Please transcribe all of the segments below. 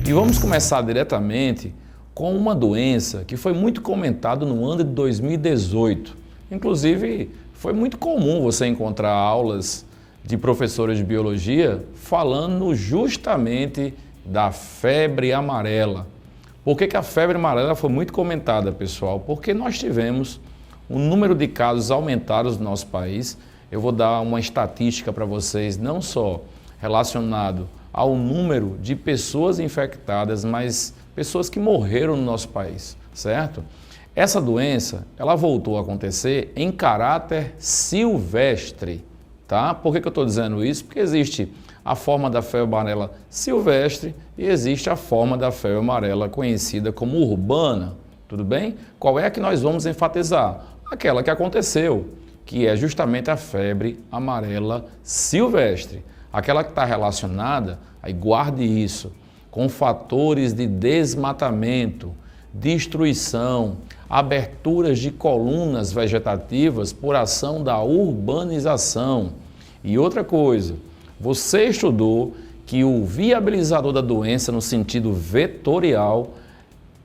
E vamos começar diretamente com uma doença que foi muito comentada no ano de 2018. Inclusive, foi muito comum você encontrar aulas de professores de biologia falando justamente da febre amarela. Por que a febre amarela foi muito comentada, pessoal? Porque nós tivemos um número de casos aumentados no nosso país. Eu vou dar uma estatística para vocês, não só relacionado ao número de pessoas infectadas, mas pessoas que morreram no nosso país, certo? Essa doença, ela voltou a acontecer em caráter silvestre, tá? Por que eu estou dizendo isso? Porque existe a forma da febre amarela silvestre e existe a forma da febre amarela conhecida como urbana, tudo bem? Qual é a que nós vamos enfatizar? Aquela que aconteceu, que é justamente a febre amarela silvestre. Aquela que está relacionada, aí guarde isso, com fatores de desmatamento, destruição, aberturas de colunas vegetativas por ação da urbanização. E outra coisa, você estudou que o viabilizador da doença no sentido vetorial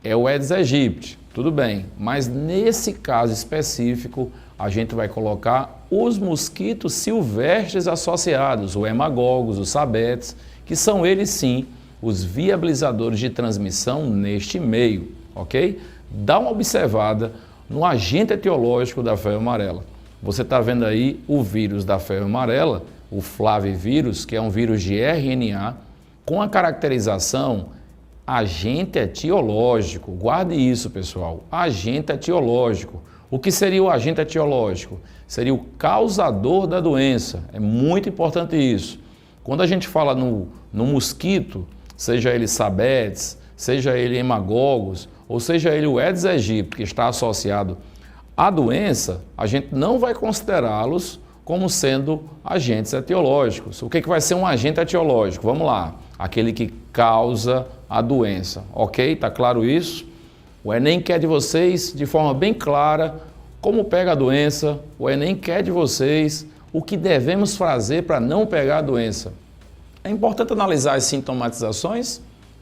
é o Aedes aegypti, tudo bem, mas nesse caso específico a gente vai colocar os mosquitos silvestres associados, o hemagogos, os sabetes, que são eles sim os viabilizadores de transmissão neste meio, ok? Dá uma observada no agente etiológico da febre amarela. Você está vendo aí o vírus da febre amarela, o flavivírus, que é um vírus de RNA, com a caracterização agente etiológico. Guarde isso, pessoal, agente etiológico. O que seria o agente etiológico? Seria o causador da doença. É muito importante isso. Quando a gente fala no mosquito, seja ele sabetes, seja ele hemagogos, ou seja ele o Aedes aegypti, que está associado à doença, a gente não vai considerá-los como sendo agentes etiológicos. O que vai ser um agente etiológico? Vamos lá, aquele que causa a doença, ok? Tá claro isso? O Enem quer de vocês, de forma bem clara, como pega a doença. O Enem quer de vocês o que devemos fazer para não pegar a doença. É importante analisar as sintomatizações?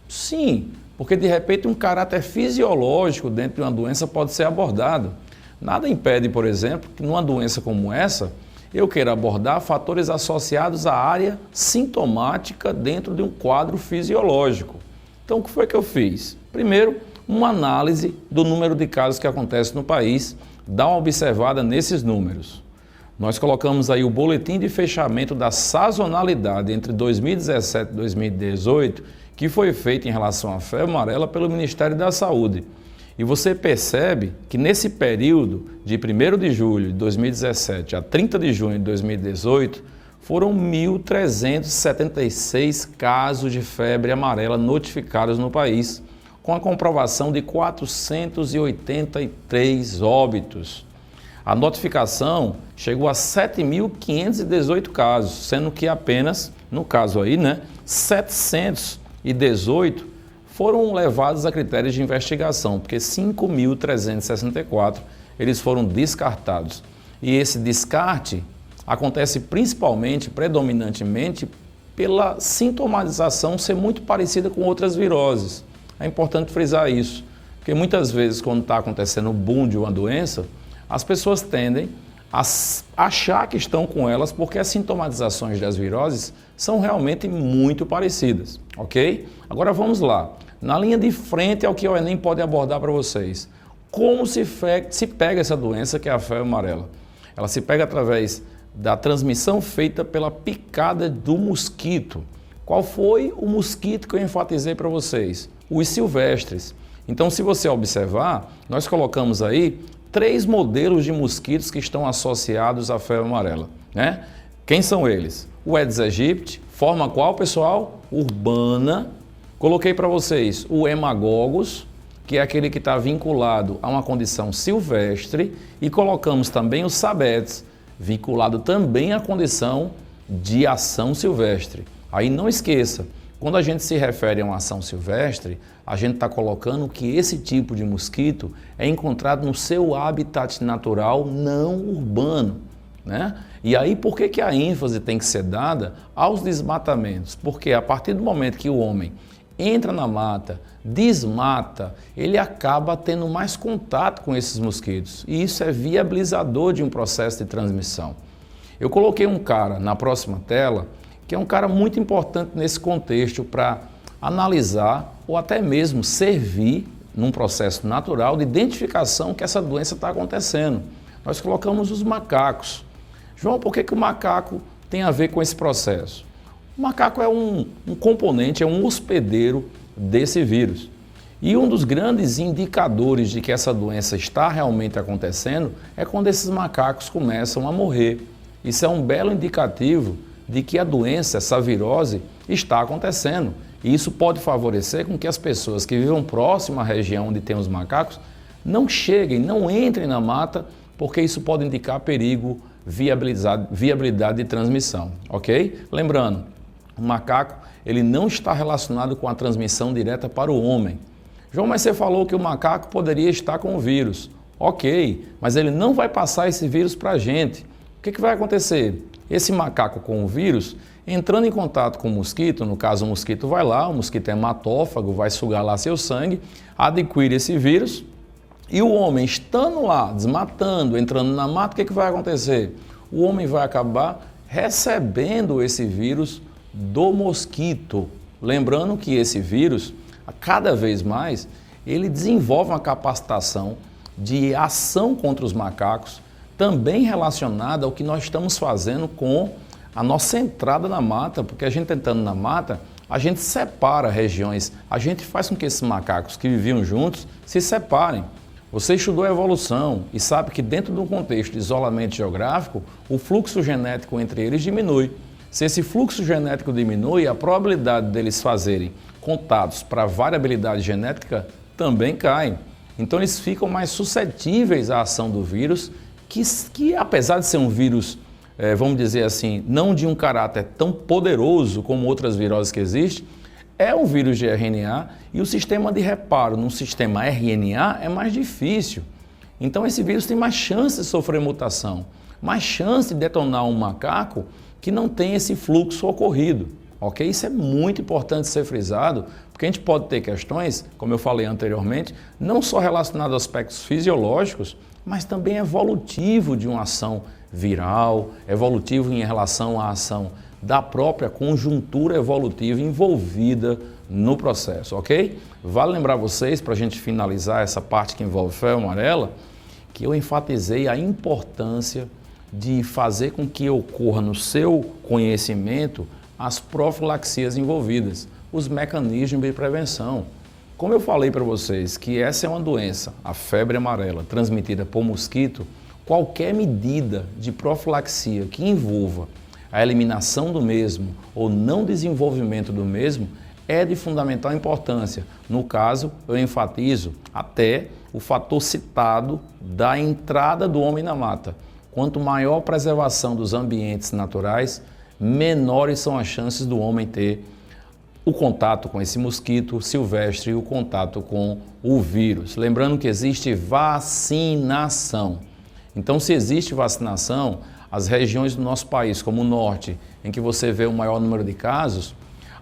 Sim, porque de repente um caráter fisiológico dentro de uma doença pode ser abordado. Nada impede, por exemplo, que numa doença como essa, eu queira abordar fatores associados à área sintomática dentro de um quadro fisiológico. Então, o que foi que eu fiz? Primeiro, uma análise do número de casos que acontece no país, dá uma observada nesses números. Nós colocamos aí o boletim de fechamento da sazonalidade entre 2017 e 2018, que foi feito em relação à febre amarela pelo Ministério da Saúde. E você percebe que nesse período de 1º de julho de 2017 a 30 de junho de 2018, foram 1.376 casos de febre amarela notificados no país, com a comprovação de 483 óbitos. A notificação chegou a 7.518 casos, sendo que apenas, no caso aí, 718 foram levados a critérios de investigação, porque 5.364 eles foram descartados. E esse descarte acontece principalmente, predominantemente, pela sintomatização ser muito parecida com outras viroses. É importante frisar isso, porque muitas vezes quando está acontecendo o boom de uma doença, as pessoas tendem a achar que estão com elas porque as sintomatizações das viroses são realmente muito parecidas, ok? Agora vamos lá, na linha de frente ao que o Enem pode abordar para vocês. Como se pega essa doença que é a febre amarela? Ela se pega através da transmissão feita pela picada do mosquito. Qual foi o mosquito que eu enfatizei para vocês? Os silvestres. Então, se você observar, nós colocamos aí 3 modelos de mosquitos que estão associados à febre amarela, né? Quem são eles? O Aedes aegypti, forma qual, pessoal? Urbana. Coloquei para vocês o hemagogos, que é aquele que está vinculado a uma condição silvestre, e colocamos também o sabetes, vinculado também à condição de ação silvestre. Aí não esqueça, quando a gente se refere a uma ação silvestre, a gente está colocando que esse tipo de mosquito é encontrado no seu habitat natural não urbano, né? E aí por que a ênfase tem que ser dada aos desmatamentos? Porque a partir do momento que o homem entra na mata, desmata, ele acaba tendo mais contato com esses mosquitos e isso é viabilizador de um processo de transmissão. Eu coloquei um cara na próxima tela que é um cara muito importante nesse contexto para analisar ou até mesmo servir num processo natural de identificação que essa doença está acontecendo. Nós colocamos os macacos. João, por que o macaco tem a ver com esse processo? O macaco é um componente, é um hospedeiro desse vírus. E um dos grandes indicadores de que essa doença está realmente acontecendo é quando esses macacos começam a morrer. Isso é um belo indicativo de que a doença, essa virose, está acontecendo. E isso pode favorecer com que as pessoas que vivam próximo à região onde tem os macacos não cheguem, não entrem na mata, porque isso pode indicar perigo, viabilidade de transmissão, ok? Lembrando, o macaco ele não está relacionado com a transmissão direta para o homem. João, mas você falou que o macaco poderia estar com o vírus. Ok, mas ele não vai passar esse vírus para a gente. O que vai acontecer? Esse macaco com o vírus, entrando em contato com o mosquito, no caso o mosquito vai lá, o mosquito é hematófago, vai sugar lá seu sangue, adquire esse vírus e o homem estando lá, desmatando, entrando na mata, o que vai acontecer? O homem vai acabar recebendo esse vírus do mosquito. Lembrando que esse vírus, cada vez mais, ele desenvolve uma capacitação de ação contra os macacos, também relacionada ao que nós estamos fazendo com a nossa entrada na mata, porque a gente entrando na mata, a gente separa regiões, a gente faz com que esses macacos que viviam juntos se separem. Você estudou a evolução e sabe que dentro de um contexto de isolamento geográfico, o fluxo genético entre eles diminui. Se esse fluxo genético diminui, a probabilidade deles fazerem contatos para variabilidade genética também cai. Então eles ficam mais suscetíveis à ação do vírus, que apesar de ser um vírus, vamos dizer assim, não de um caráter tão poderoso como outras viroses que existem, é um vírus de RNA e o sistema de reparo num sistema RNA é mais difícil. Então esse vírus tem mais chance de sofrer mutação, mais chance de detonar um macaco que não tem esse fluxo ocorrido. Ok? Isso é muito importante ser frisado, porque a gente pode ter questões, como eu falei anteriormente, não só relacionadas a aspectos fisiológicos, mas também evolutivo de uma ação viral, evolutivo em relação à ação da própria conjuntura evolutiva envolvida no processo, ok? Vale lembrar vocês, para a gente finalizar essa parte que envolve febre amarela, que eu enfatizei a importância de fazer com que ocorra no seu conhecimento as profilaxias envolvidas, os mecanismos de prevenção. Como eu falei para vocês que essa é uma doença, a febre amarela, transmitida por mosquito, qualquer medida de profilaxia que envolva a eliminação do mesmo ou não desenvolvimento do mesmo é de fundamental importância. No caso, eu enfatizo até o fator citado da entrada do homem na mata. Quanto maior a preservação dos ambientes naturais, menores são as chances do homem ter o contato com esse mosquito silvestre e o contato com o vírus. Lembrando que existe vacinação. Então, se existe vacinação, as regiões do nosso país, como o norte, em que você vê o maior número de casos,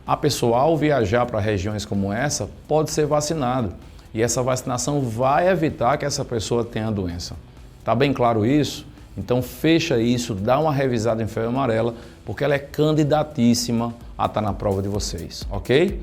a pessoa, ao viajar para regiões como essa, pode ser vacinado. E essa vacinação vai evitar que essa pessoa tenha a doença. Tá bem claro isso? Então fecha isso, dá uma revisada em febre amarela, porque ela é candidatíssima a estar na prova de vocês, ok?